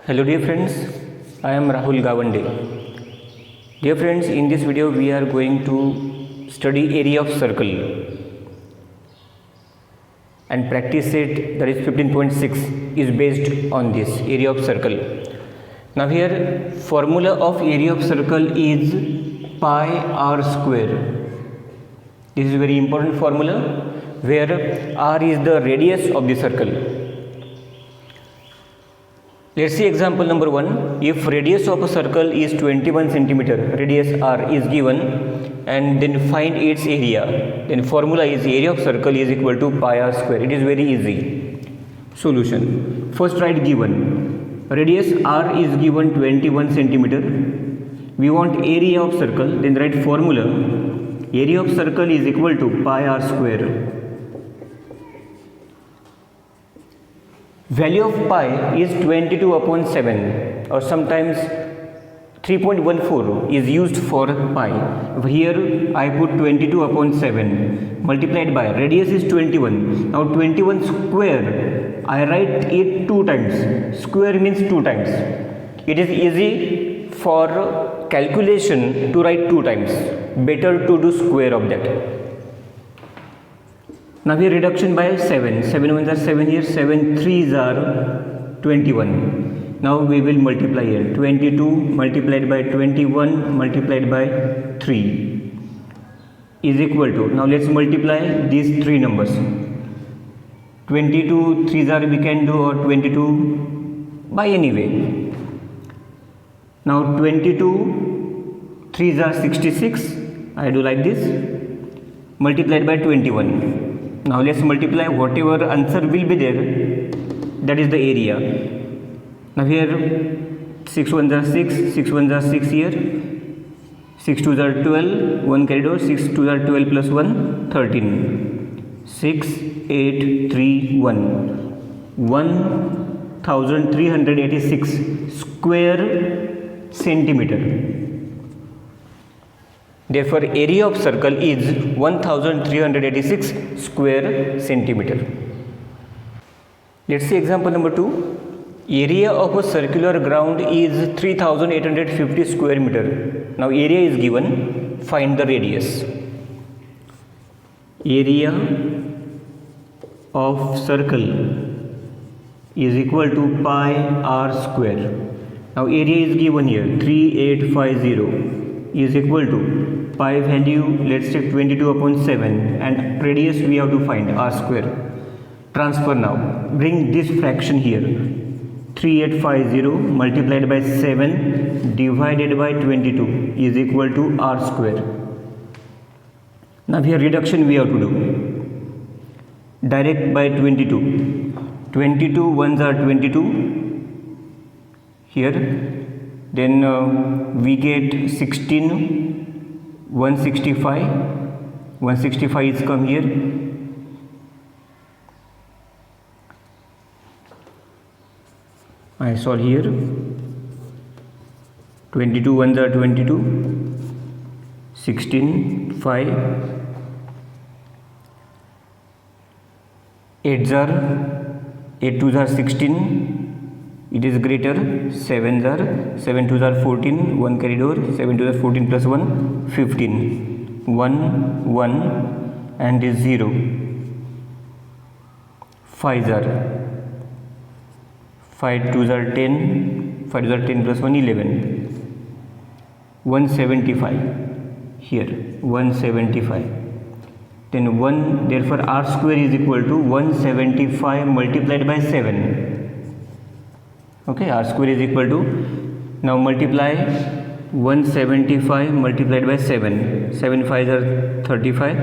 Hello dear friends, I am Rahul Gawande. Dear friends, in this video we are going to study area of circle and practice it, that is 15.6 is based on this area of circle. Now here formula of area of circle is pi r square. This is a very important formula where r is the radius of the circle. Let's see example number 1. If radius of a circle is 21 centimeter, radius r is given, and then find its area. Then formula is area of circle is equal to pi r square. It is very easy. Solution. First write given. Radius r is given 21 centimeter. We want area of circle. Then write formula. Area of circle is equal to pi r square. Value of pi is 22 upon 7 or sometimes 3.14 is used for pi. Here I put 22 upon 7 multiplied by radius is 21. Now 21 square, I write it 2 times. Square means 2 times. It is easy for calculation to write 2 times. Better to do square of that. Now here reduction by 7. 7 ones are 7 here, 7 3s are 21. Now we will multiply here. 22 multiplied by 21 multiplied by 3 is equal to, now let's multiply these 3 numbers. 22 3s are we can do, or 22 by any way. Now 22 3s are 66. I do like this, multiplied by 21. Now let's multiply whatever answer will be there, that is the area. Now here 6 ones are 6, 6 ones are 6 here, 6 2s are 12, 1 carried over, 6 2s are 12 plus 1, 13, 6, 8, 3, 1, 1386 square centimeter. Therefore, area of circle is 1386 square centimeter. Let's see example number 2. Area of a circular ground is 3850 square meter. Now area is given, find the radius. Area of circle is equal to pi r square. Now area is given here, 3850 is equal to pi value, let's take 22 upon 7, and radius we have to find r square. Transfer now, bring this fraction here, 3850 multiplied by 7 divided by 22 is equal to r square. Now here reduction we have to do, direct by 22, 22 ones are 22 here, then we get 16, 165, 165 is come here, I solve here, 22 ones are 22, 16, 5, 8s are 8 2s are 16, it is greater, 7s are 7 2s are 14, 1 carried over, 7 2s are 14 plus 1, 15, 1 1 and is 0, 5s are 5 2s are 10, 5 2s are 10 plus 1, 11, 175 here, 175. Then 1, therefore r square is equal to 175 multiplied by 7. Okay, r square is equal to, now multiply 175 multiplied by 7. 7 5s are 35,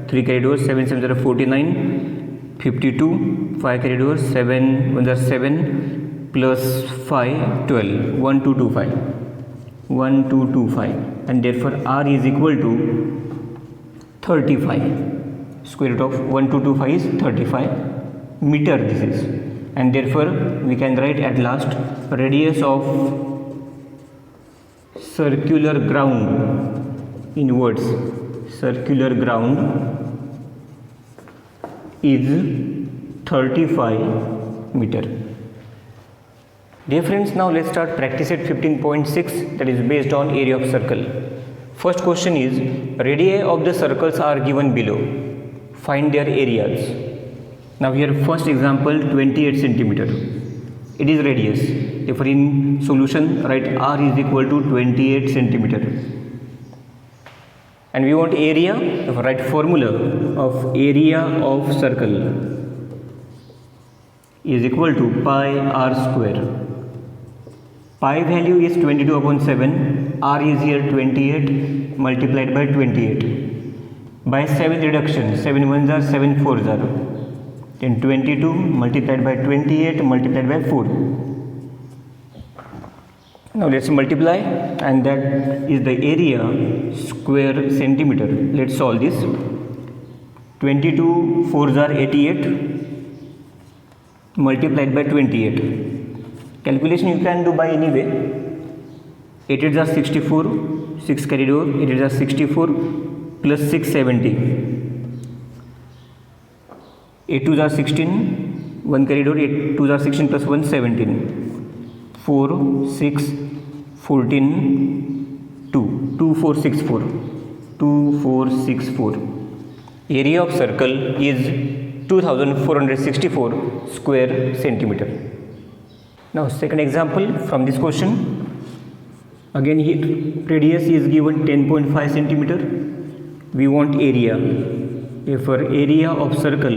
3 carried over, 7 7s are 49, 52, 5 carried over, 7 1s are 7 plus 5, 12, 1225, 1225, and therefore r is equal to 35. Square root of 1225 is 35 meter this is, and therefore we can write at last radius of circular ground in words, circular ground is 35 meter. Dear friends, now let's start practice at 15.6, that is based on area of circle. First question is, radii of the circles are given below. Find their areas. Now here first example 28 centimeter. It is radius. Therefore in solution write r is equal to 28 centimeter. And we want area, therefore write formula of area of circle is equal to pi r square. Pi value is 22 upon 7, r is here 28 multiplied by 28. By 7 reduction, 7 ones are 7 fours are. Then 22 multiplied by 28 multiplied by 4. Now let's multiply, and that is the area square centimeter. Let's solve this. 22 fours are 88 multiplied by 28. Calculation you can do by any way. 8 are 64, 6 carried over, 8 are 64 plus 6 70. 8 2s are 16, 1 carried over, 8 2s are 16 plus 1 17. 4 6 14 2 2 4 6 4 2 4 6 4. Area of circle is 2464 square centimeter. Now second example from this question. Again here radius is given 10.5 centimeter. We want area. Therefore area of circle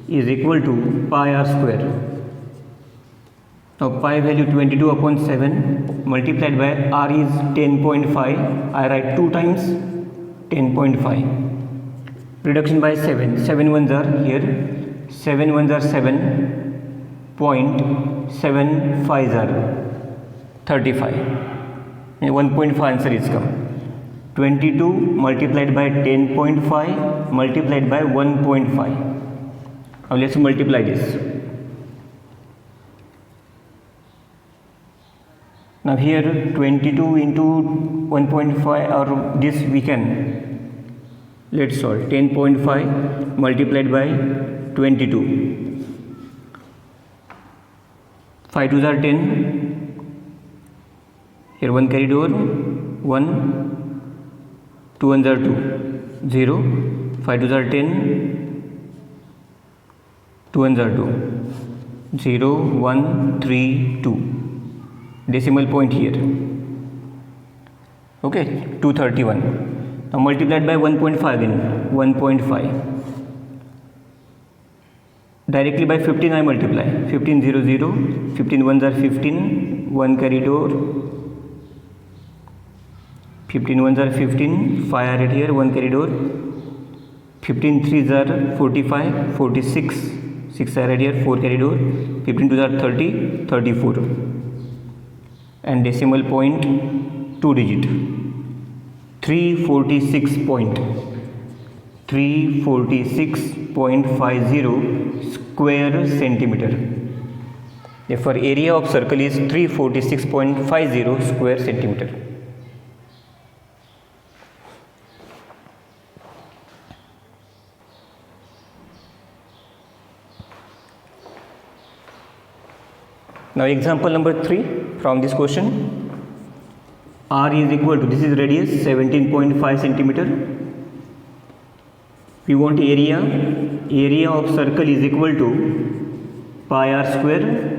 is equal to pi r square. Now pi value 22 upon 7 multiplied by r is 10.5. I write 2 times 10.5. Reduction by 7. 7 ones are here. 7 ones are 7. 0.7 5s are 35. And 1.5 answer is come. 22 multiplied by 10.5 multiplied by 1.5. Now let's multiply this. Now here 22 into 1.5, or this we can, let's solve. 10.5 multiplied by 22. 5 2s are 10. Here 1 carried over, 1, 2 ones are 2, 0. 5 2s are 10, 2 ones are 2, 0, 1, 3, 2. Decimal point here. Okay, 231. Now multiplied by 1.5 again, 1.5. Directly by 15 I multiply. 15 0 0, 15 ones are 15, 1 carried over. 15 ones are 15, 5 are here, 1 carried over. 15 3s are 45, 46, 6 are here, 4 carried over. 15 2s are 30, 34. And decimal point 2 digit. 346.50 square centimeter. Therefore area of circle is 346.50 square centimeter. Now example number 3 from this question. R is equal to, this is radius 17.5 centimeter. We want area. Area of circle is equal to pi r square.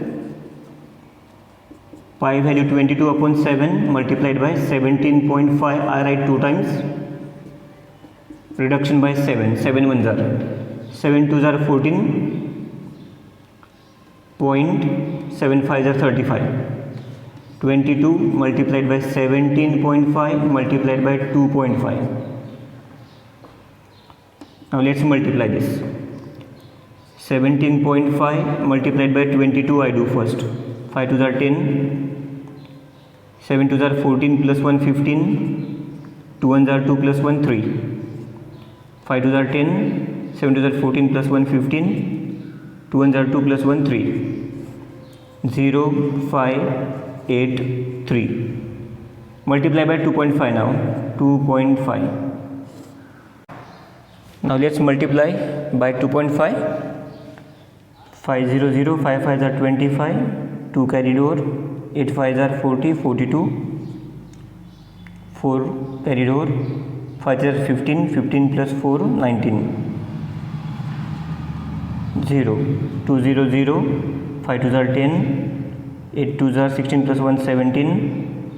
Pi value 22 upon 7 multiplied by 17.5. I write 2 times. Reduction by 7. 7 ones are. 7 2s are 14. 0.75 are 35. 22 multiplied by 17.5 multiplied by 2.5. Now let's multiply this. 17.5 multiplied by 22 I do first. 5 2s are 10. 7 2s are 14 plus 1 15. 2 1s are 2 plus 1 3. 5 2s are 10. 7 2s are 14 plus 1 15. 2 1s are 2 plus 1 3. 0 5 8 3. Multiply by 2.5 now. 2.5. Now let's multiply by 2.5. 5 0 0, 5 5s are 25. 2 carried over, 8 5s are 40, 42, 4 carried over, 5 are 15, 15 plus 4, 19, 0, 2 0 0, 5 2s are 10, 8 2s are 16 plus 1 17,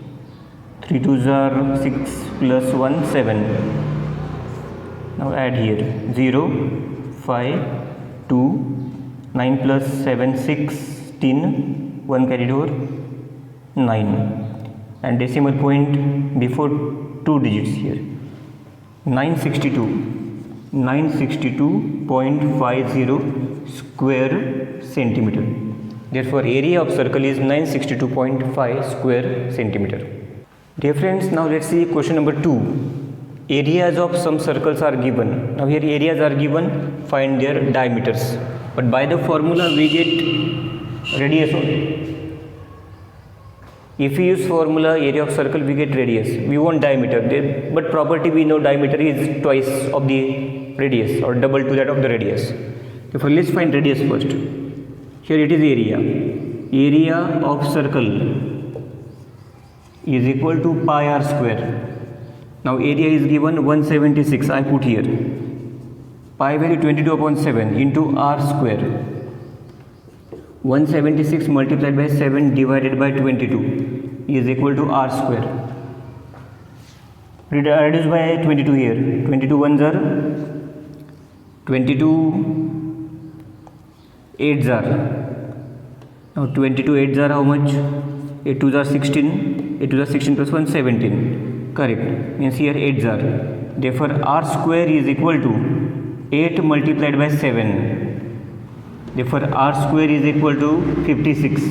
3 2s are 6 plus 1 7. Now add here 0, 5, 2, 9 plus 7 16, 1 carried over, 9, and decimal point before 2 digits here, 962.50 square centimeter. Therefore area of circle is 962.5 square centimeter. Dear friends, now let's see question number 2. Areas of some circles are given. Now here areas are given, find their diameters, but by the formula we get radius only. If we use formula area of circle, we get radius. We want diameter, but property we know diameter is twice of the radius or double to that of the radius. Therefore let's find radius first. Here it is area. Area of circle is equal to pi r square. Now area is given 176, I put here. Pi value 22 upon 7 into r square. 176 multiplied by 7 divided by 22 is equal to r square. Reduce by 22 here. 22 ones are 22 8s are. Now 22 8s are how much? 8 2s are 16. 8 2s are 16 plus 1 17. Correct. Means here 8s are. Therefore r square is equal to 8 multiplied by 7. Therefore r square is equal to 56.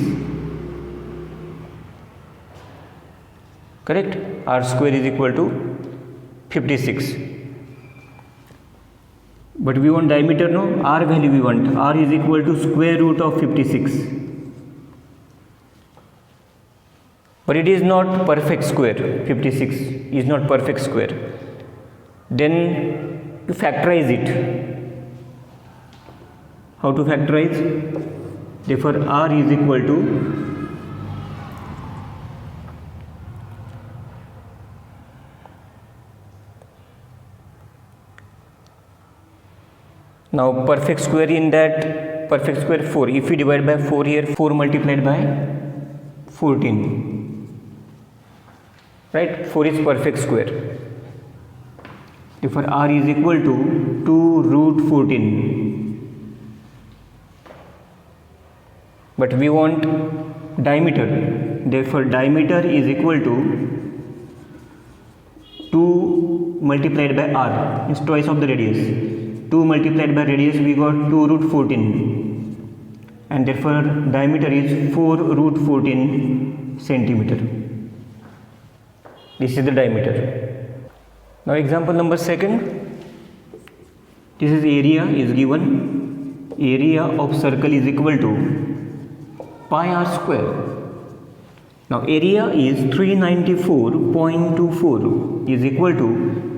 Correct? R square is equal to 56. But we want diameter, no? R value we want. R is equal to square root of 56. But it is not perfect square. 56 is not perfect square. Then you factorize it. How to factorize? Therefore r is equal to now perfect square, in that perfect square 4. If we divide by 4 here, 4 multiplied by 14. Right? 4 is perfect square. Therefore r is equal to 2 root 14. But we want diameter. Therefore diameter is equal to 2 multiplied by r. It's twice of the radius. 2 multiplied by radius, we got 2 root 14. And therefore diameter is 4 root 14 centimeter. This is the diameter. Now example number 2. This is area is given. Area of circle is equal to pi r square. Now area is 394.24 is equal to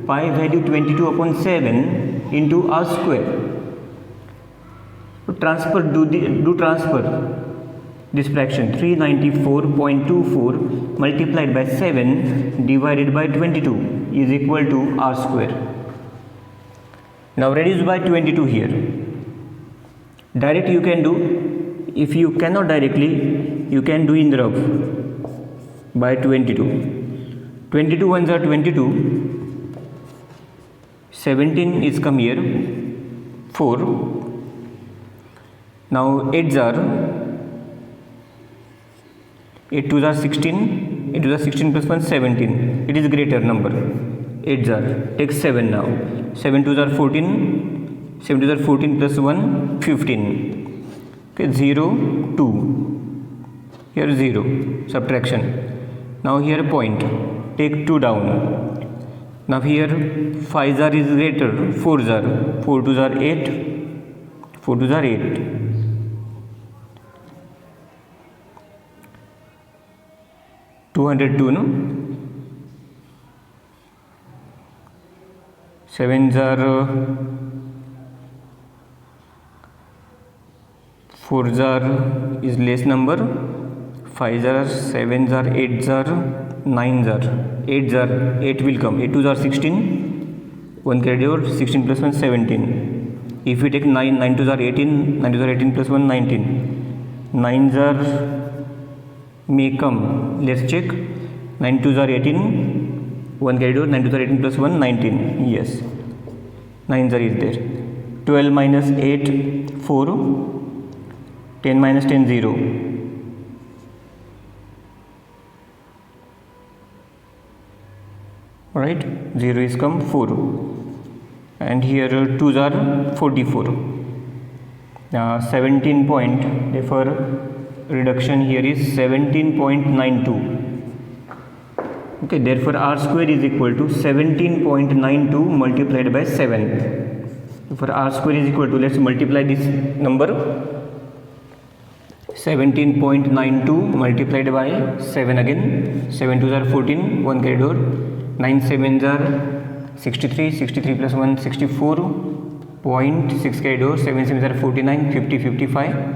pi value 22 upon 7 into r square. So transfer, do transfer this fraction. 394.24 multiplied by 7 divided by 22 is equal to r square. Now reduce by 22 here. Direct you can do. If you cannot directly, you can do in rough by 22. 22 ones are 22. 17 is come here. 4. Now 8s are 8 2s are 16. 8 2s are 16 plus 1 17. It is greater number. 8s are. Take 7 now. 7 2s are 14. 7 2s are 14 plus 1 15. Okay, 0 2. Here 0. Subtraction. Now here point. Take 2 down. Now here 5s are is greater. 4s are. 4 2s are 8. 4 2s are 8. 202, no? 7s are 4s are is less number. 5s are 7s are 8s are 9s are 8s are 8 will come, 8 2s are 16, 1 carried over, 16 plus 1 17. If we take 9, 9 2s are 18, 9 2s are 18 plus 1 19, 9s are may come, let's check. 9 2s are 18, 1 carried over, 9 2s are 18 plus 1 19, yes, 9s are is there. 12 minus 8 4, 10 minus 10 0, right, 0 is come 4, and here 2s are 44, 17 point, therefore reduction here is 17.92. okay, therefore r square is equal to 17.92 multiplied by 7. For r square is equal to, let's multiply this number, 17.92 multiplied by 7 again, 7 2s are 14, 1 carried over, 9 7s are 63, 63 plus 1 64.6 carried over, 7 7s are 49, 50 55,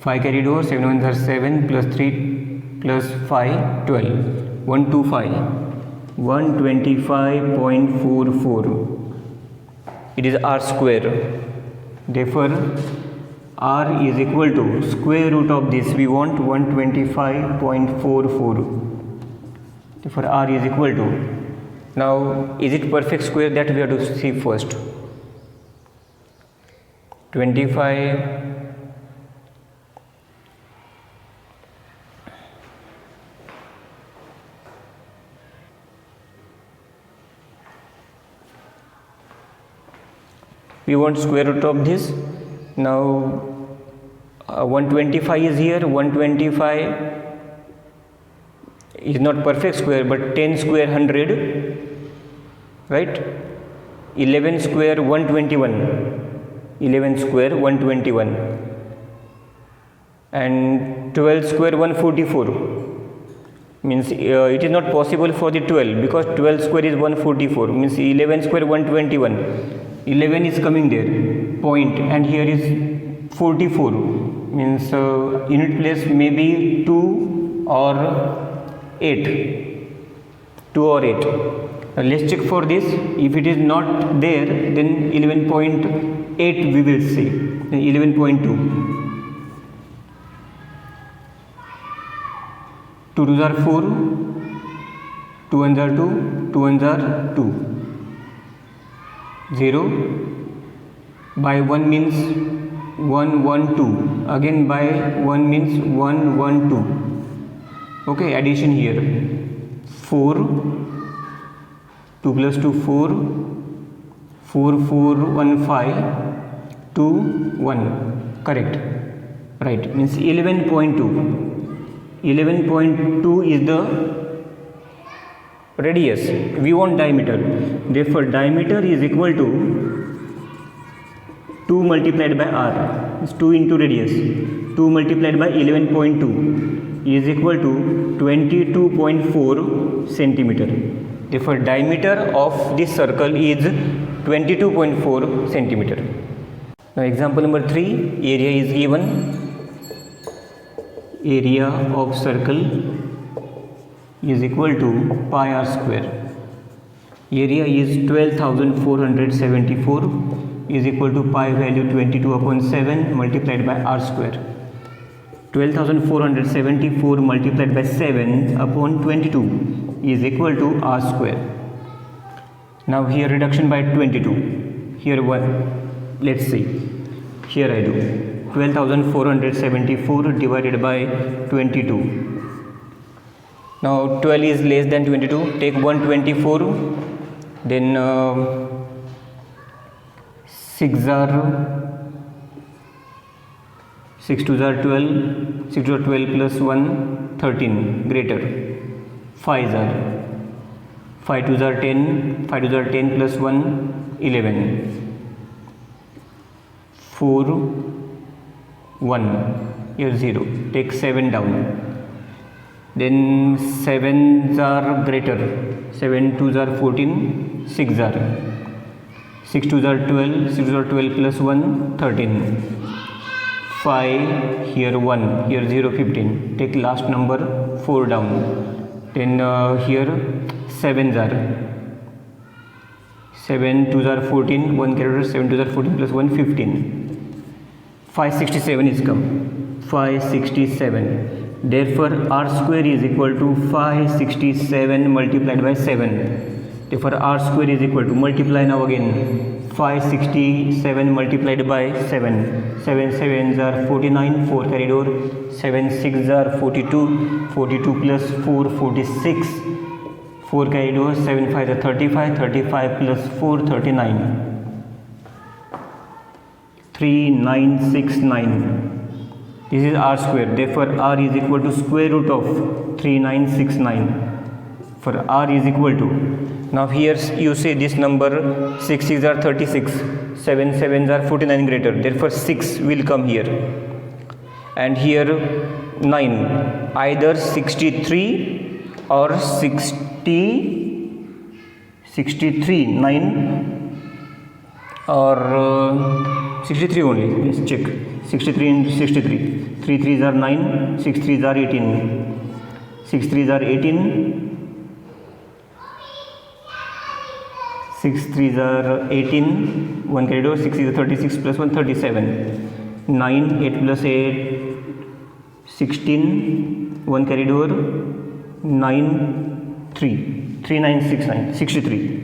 5 carried over, 7 1s are 7 plus 3 plus 5 12, 125, 125.44. it is r square. Therefore r is equal to square root of this, we want 125.44. therefore r is equal to, now is it perfect square, that we have to see first. 25 we want square root of this. Now 125 is here, 125 is not perfect square, but 10 square 100, right, 11 square 121, 11 square 121, and 12 square 144, means it is not possible for the 12, because 12 square is 144, means 11 square 121, 11 is coming there point, and here is 44, means unit place may be 2 or 8, 2 or 8. Let's check for this. If it is not there, then 11.8 we will see, then 11.2, 2 2s are 4, 2 1s are 2, 2 1s are 2, 0 by 1 means 1 1 2, again by 1 means 1 1 2. okay, addition here, 4 2 plus 2 4, 4 4 1 5, 2 1, correct, right, means 11.2. 11.2 is the radius, we want diameter. Therefore diameter is equal to 2 multiplied by r, is 2 into radius, 2 multiplied by 11.2 is equal to 22.4 centimeter. Therefore diameter of this circle is 22.4 centimeter. Now example number 3, area is given. Area of circle is equal to pi r square. Area is 12,474 is equal to pi value 22 upon 7 multiplied by r square. 12,474 multiplied by 7 upon 22 is equal to r square. Now here reduction by 22. Here what? Let's see. Here I do 12,474 divided by 22. Now 12 is less than 22. Take 124. Then 6 are 6 2s are 12, 6 2s are 12 plus 1 13 greater, 5s are 5 2s are 10, 5 2s are 10 plus 1 11, 4 1, here 0, take 7 down, then 7s are greater, 7 2s are 14, 6 are 6 2s are 12, 6 2s are 12 plus 1 13, 5, here 1, here 0, 15. Take last number 4 down. Then here 7s are 7 2s are 14, 1 carry over, 7 2s are 14 plus 1, 15. 567 is come. 567. Therefore r square is equal to 567 multiplied by 7. Therefore r square is equal to, multiply now again, 567 multiplied by 7. 7 7s are 49, 4 carried over, 7 6s are 42, 42 plus 4, 46, 4 carried over, 7 5s are 35, 35 plus 4, 39, 3969. This is r square. Therefore r is equal to square root of 3969. For r is equal to, now here you say this number 6 6s are 36, 7 7s are 49 greater, therefore 6 will come here, and here 9, either 63 or 63 9 or 63 only. Let's check. 63 into 63, 3 3s are 9, 6 3s are 18, 6 3s are 18, 6 3s are 18, 1 carried over, 6 is 36 plus 1, 37, 9, 8 plus 8, 16, 1 carried over, 9, 3, 3969, 63.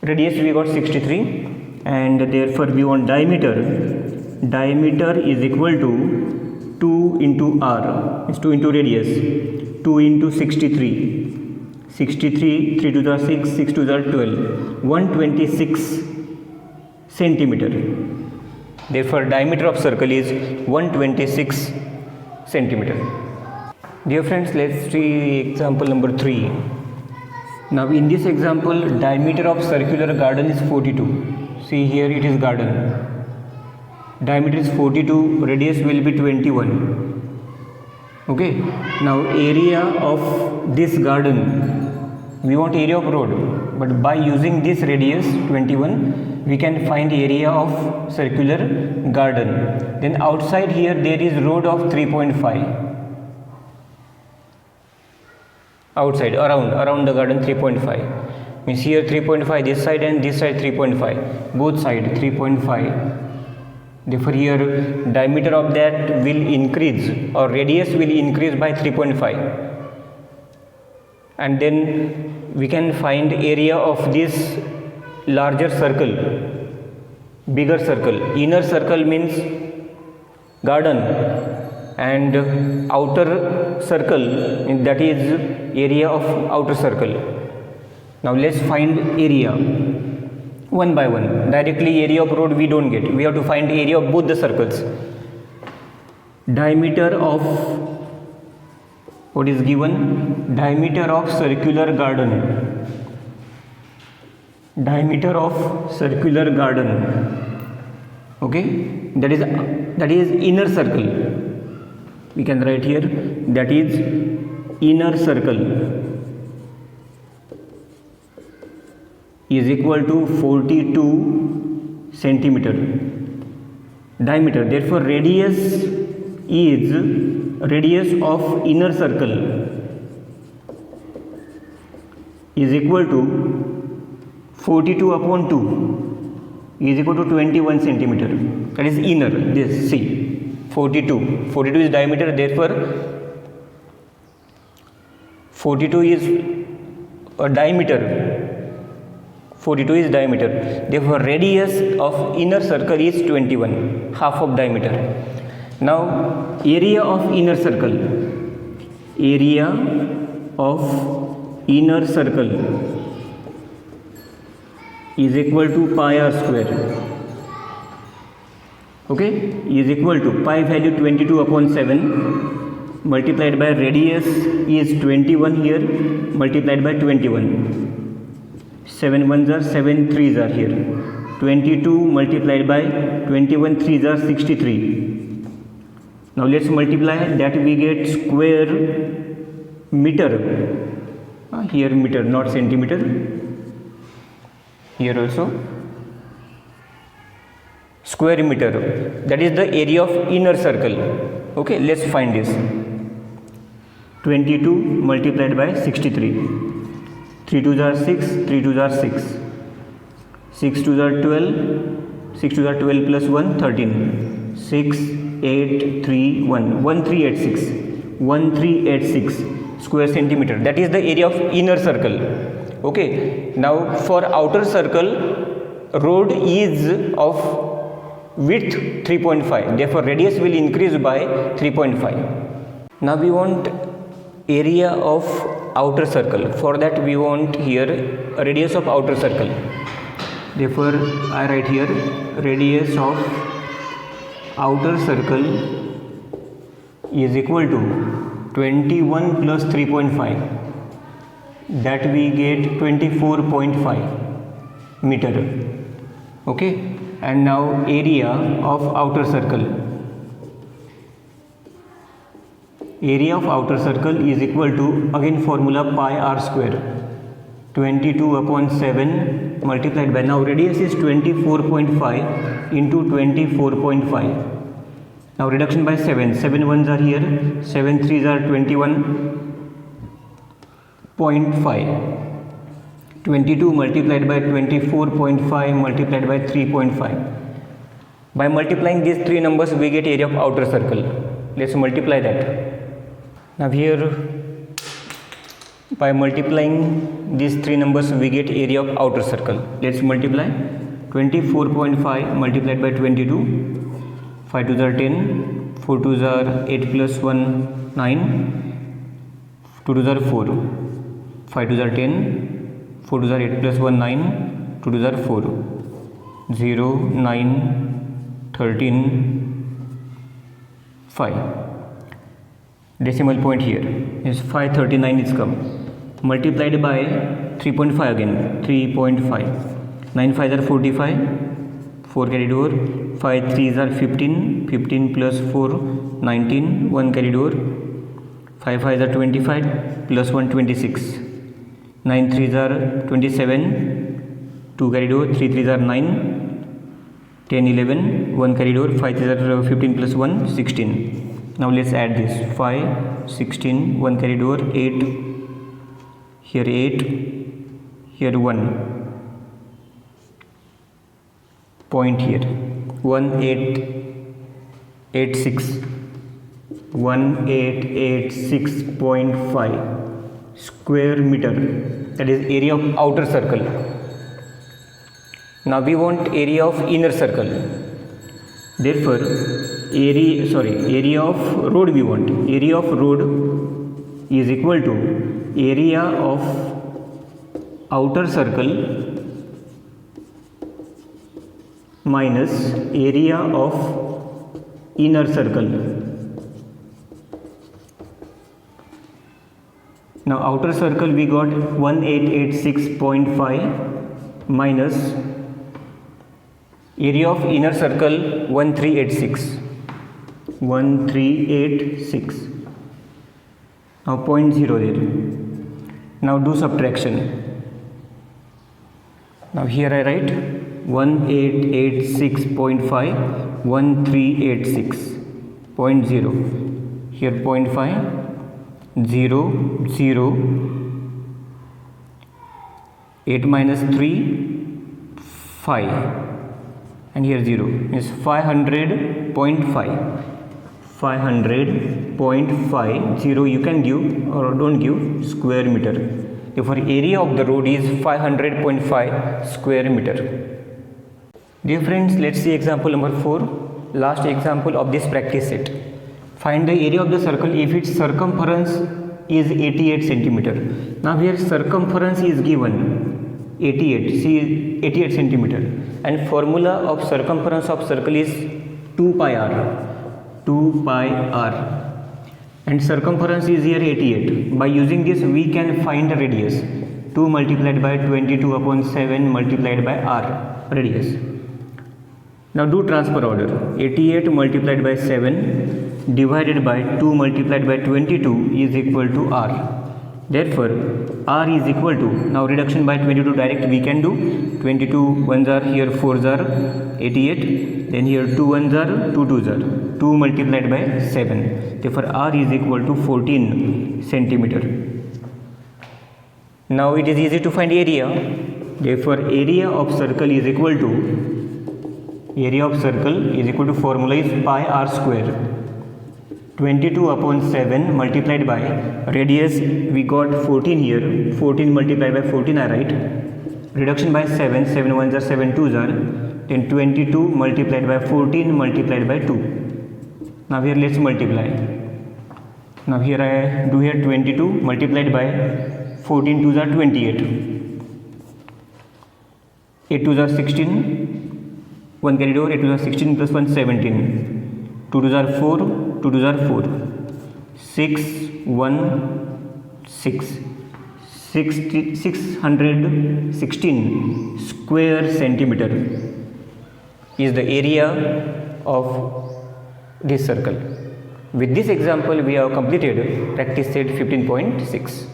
Radius we got 63, and therefore we want diameter. Diameter is equal to 2 into r, is 2 into radius, 2 into 63, 63, 3 to the 6, 6 to the 12, 126 centimeter. Therefore diameter of circle is 126 centimeter. Dear friends, let's see example number 3. Now in this example, diameter of circular garden is 42. See here it is garden. Diameter is 42, radius will be 21. Okay. Now area of this garden, we want area of road, but by using this radius 21, we can find area of circular garden. Then outside here there is road of 3.5. Outside, around the garden 3.5. Means here 3.5 this side and this side 3.5. Both side 3.5. Therefore here diameter of that will increase, or radius will increase by 3.5. And then we can find area of this larger circle, bigger circle. Inner circle means garden, and outer circle, that is area of outer circle. Now let's find area one by one. Directly area of road we don't get, we have to find area of both the circles. Diameter of, what is given? Diameter of circular garden. Diameter of circular garden. Okay, that is inner circle. We can write here, that is inner circle is equal to 42 centimeter diameter. Therefore radius is, radius of inner circle is equal to 42 upon 2 is equal to 21 centimeter. That is inner. This, see, 42 is diameter, therefore 42 is a diameter. 42 is diameter. Therefore radius of inner circle is 21, half of diameter. Now area of inner circle, area of inner circle is equal to pi r square. Okay, is equal to pi value 22 upon 7 multiplied by radius is 21 here multiplied by 21. 7 1s are 7 3s are here. 22 multiplied by 21 3s are 63. Now let's multiply that, we get square meter. Here meter, not centimeter. Here also square meter, that is the area of inner circle. Okay, let's find this. 22 multiplied by 63, 3 2s are 6, 3 2s are 6, 6 2s are 12, 6 2s are 12 plus 1 13, 6 8 3 1 1386, 1386 square centimeter, that is the area of inner circle. Okay, now for outer circle, road is of width 3.5, therefore radius will increase by 3.5. Now we want area of outer circle. For that we want here a radius of outer circle, therefore I write here radius of outer circle is equal to 21 plus 3.5, that we get 24.5 meter. Okay, and now area of outer circle, area of outer circle is equal to, again formula, pi r square, 22 upon 7 multiplied by, now radius is 24.5 into 24.5. now reduction by 7, 7 ones are here, 7 3s are 21.5, 22 multiplied by 24.5 multiplied by 3.5. By multiplying these three numbers we get area of outer circle. Let's multiply that. Now here by multiplying these three numbers we get area of outer circle. Let's multiply. 24.5 multiplied by 22, 5 2s are 10, 4 2s are 8 plus 1 9, 2 2s are 4, 5 2s are 10, 4 2s are 8 plus 1 9, 2 2s are 4, 0 9 13 5. Decimal point here is 539 is come, multiplied by 3.5 again, 3.5, 9 5s are 45, 4 carried over, 5 3s are 15, 15 plus 4 19, 1 carried over, 5 5s are 25 plus 1 26, 9 3s are 27, 2 carried over, 3 3s are 9, 10 11, 1 carried over, 5 3s are 15 plus 1 16. Now let's add this, 5 16, 1 carried over, 8, here 8, here 1 point, here 1886, 1886.5 square meter, that is area of outer circle. Now we want area of inner circle, therefore area of road we want, area of road is equal to area of outer circle minus area of inner circle. Now outer circle we got 1886.5 minus area of inner circle 1386. Now 0.0 there. Now do subtraction. Now here I write 1886.5, 1386.0, here 0.5, 0 0, 8 minus 3 5, and here 0 is 500.5, 500.5, 0 you can give or don't give, square meter. Therefore area of the road is 500.5 square meter. Dear friends, let's see example number 4, last example of this practice set. Find the area of the circle if its circumference is 88 centimeter. Now here circumference is given 88, see 88 centimeter, and formula of circumference of circle is 2 pi r, 2 pi r, and circumference is here 88. By using this we can find the radius, 2 multiplied by 22 upon 7 multiplied by r, radius. Now do transfer order, 88 multiplied by 7 divided by 2 multiplied by 22 is equal to r. Therefore, R is equal to, now reduction by 22 direct we can do. 22 ones are here, 4s are 88, then here 2 ones are 2 2s are 2 multiplied by 7. Therefore, R is equal to 14 centimeter. Now it is easy to find area. Therefore, area of circle is equal to formula is pi r square. 22 upon 7 multiplied by radius, we got 14 here, 14 multiplied by 14 I write, reduction by 7, 7 ones are 7 2s are, then 22 multiplied by 14 multiplied by 2. Now here let's multiply. Now here I do here 22 multiplied by 14 2s are 28, 8 2s are 16, 1 carried over, 8 2s are 16 plus 1 17, 2 2s are 4, 2 2s are 4, 6 1 6, 616 square centimeter is the area of this circle. With this example we have completed practice set 15.6.